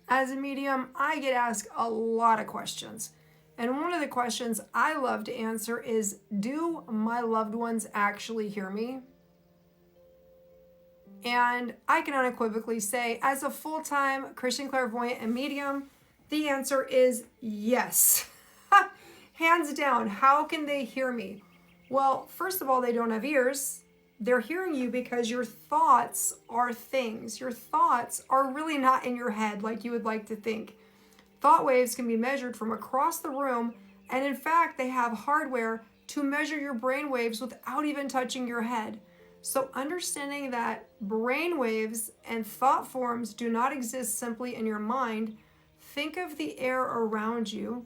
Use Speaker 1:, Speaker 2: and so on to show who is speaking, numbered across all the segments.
Speaker 1: As a medium, I get asked a lot of questions. And one of the questions I love to answer is, do my loved ones actually hear me? And I can unequivocally say, as a full-time Christian clairvoyant and medium, the answer is yes. Hands down. How can they hear me? Well, first of all, they don't have ears. They're hearing you because your thoughts are things. Your thoughts are really not in your head like you would like to think. Thought waves can be measured from across the room, and in fact, they have hardware to measure your brain waves without even touching your head. So understanding that brain waves and thought forms do not exist simply in your mind, think of the air around you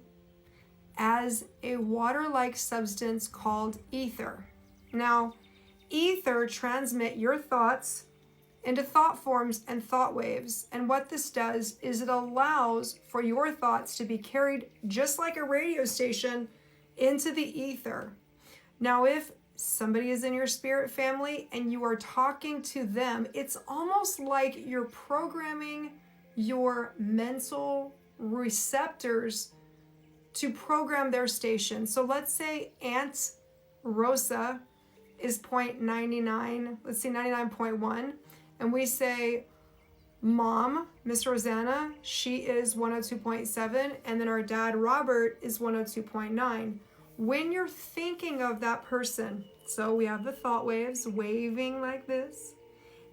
Speaker 1: as a water-like substance called ether. Now, ether transmit your thoughts into thought forms and thought waves. And what this does is it allows for your thoughts to be carried just like a radio station into the ether. Now, if somebody is in your spirit family and you are talking to them, it's almost like you're programming your mental receptors to program their station. So let's say Aunt Rosa is 0.99, let's see, 99.1. And we say, Mom, Miss Rosanna, she is 102.7. And then our dad, Robert, is 102.9. When you're thinking of that person, so we have the thought waves waving like this.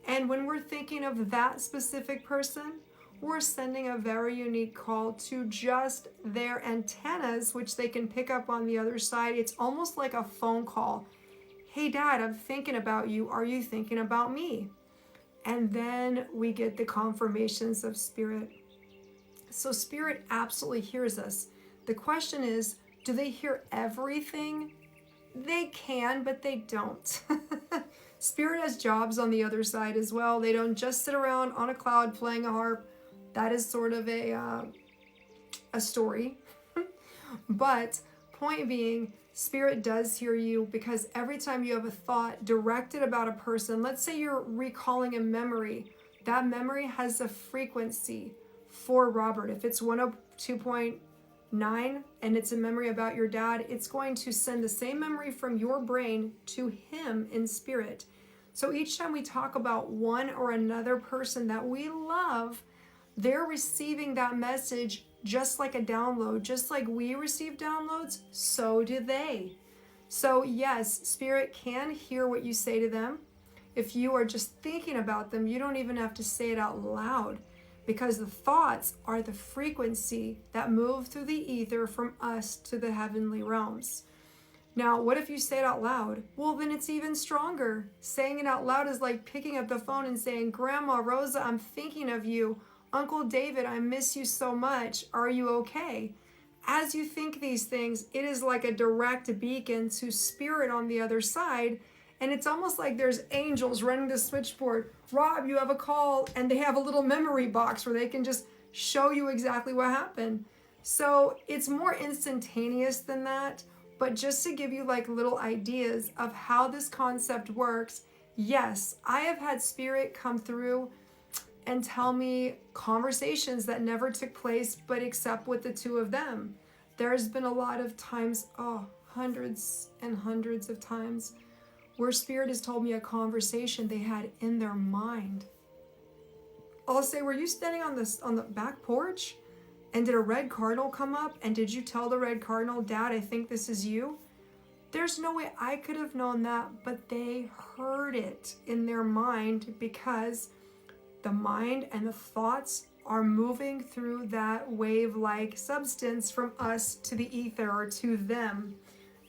Speaker 1: And when we're thinking of that specific person, we're sending a very unique call to just their antennas, which they can pick up on the other side. It's almost like a phone call. Hey, Dad, I'm thinking about you. Are you thinking about me? And then we get the confirmations of spirit. So spirit absolutely hears us. The question is, do they hear everything? They can, but they don't. Spirit has jobs on the other side as well. They don't just sit around on a cloud playing a harp. That is sort of a story. But point being, spirit does hear you, because every time you have a thought directed about a person, let's say you're recalling a memory, that memory has a frequency for Robert. If it's 102.9 and it's a memory about your dad, it's going to send the same memory from your brain to him in spirit. So each time we talk about one or another person that we love, they're receiving that message just like a download. Just like we receive downloads, so do they. So yes, spirit can hear what you say to them. If you are just thinking about them, you don't even have to say it out loud, because the thoughts are the frequency that move through the ether from us to the heavenly realms. Now, what if you say it out loud? Well, then it's even stronger. Saying it out loud is like picking up the phone and saying, Grandma Rosa, I'm thinking of you. Uncle David, I miss you so much. Are you okay? As you think these things, it is like a direct beacon to spirit on the other side. And it's almost like there's angels running the switchboard. Rob, you have a call. And they have a little memory box where they can just show you exactly what happened. So it's more instantaneous than that. But just to give you like little ideas of how this concept works, yes, I have had spirit come through and tell me conversations that never took place, but except with the two of them. There's been a lot of times, hundreds and hundreds of times, where spirit has told me a conversation they had in their mind. I'll say, were you standing on the back porch? And did a red cardinal come up? And did you tell the red cardinal, Dad, I think this is you? There's no way I could have known that, but they heard it in their mind, because the mind and the thoughts are moving through that wave-like substance from us to the ether, or to them.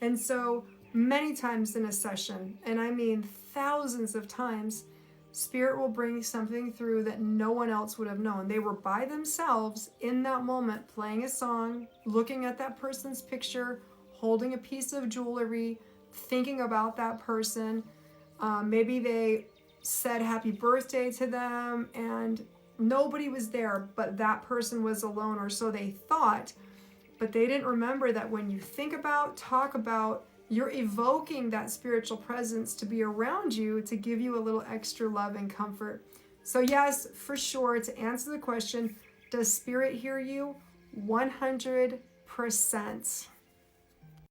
Speaker 1: And so many times in a session, and I mean thousands of times, spirit will bring something through that no one else would have known. They were by themselves in that moment, playing a song, looking at that person's picture, holding a piece of jewelry, thinking about that person. Maybe they said happy birthday to them and nobody was there, but that person was alone, or so they thought. But they didn't remember that when you think about, talk about, you're evoking that spiritual presence to be around you, to give you a little extra love and comfort. So yes, for sure, to answer the question, Does spirit hear you? 100%.